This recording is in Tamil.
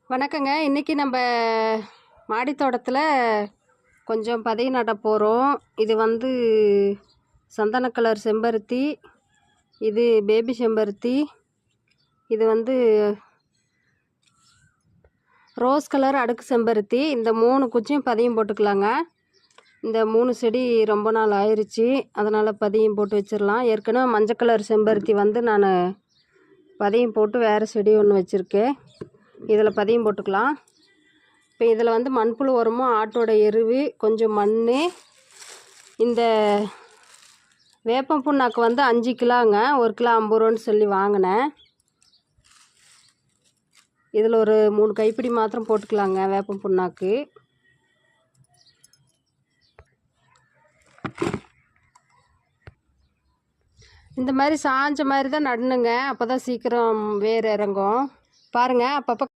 வணக்கங்க. இன்றைக்கி நம்ம மாடி தோட்டத்தில் கொஞ்சம் பதவி நட போகிறோம். இது வந்து சந்தன கலர் செம்பருத்தி, இது பேபி செம்பருத்தி, இது வந்து ரோஸ் கலர் அடுக்கு செம்பருத்தி. இந்த 3 குச்சியும் பதியம் போட்டுக்கலாங்க. இந்த 3 செடி ரொம்ப நாள் ஆயிடுச்சு, அதனால் பதியம் போட்டு வச்சிடலாம். ஏற்கனவே மஞ்சள் கலர் செம்பருத்தி வந்து நான் பதியம் போட்டு வேறு செடி ஒன்று வச்சுருக்கேன். இதில் பதியம் போட்டுக்கலாம். இப்போ இதில் வந்து மண்புழு உரமும் ஆட்டோட எருவு கொஞ்சம் மண், இந்த வேப்பம் புண்ணாக்கு வந்து 5 கிலோங்க, 1 கிலோ 50 ரூபான்னு சொல்லி வாங்கினேன். இதில் ஒரு 3 கைப்பிடி மாத்திரம் போட்டுக்கலாங்க வேப்பம் புண்ணாக்கு. இந்த மாதிரி சாஞ்ச மாதிரி தான் நடணுங்க, அப்போ தான் சீக்கிரம் வேர் இறங்கும். பாருங்கள், அப்பப்போ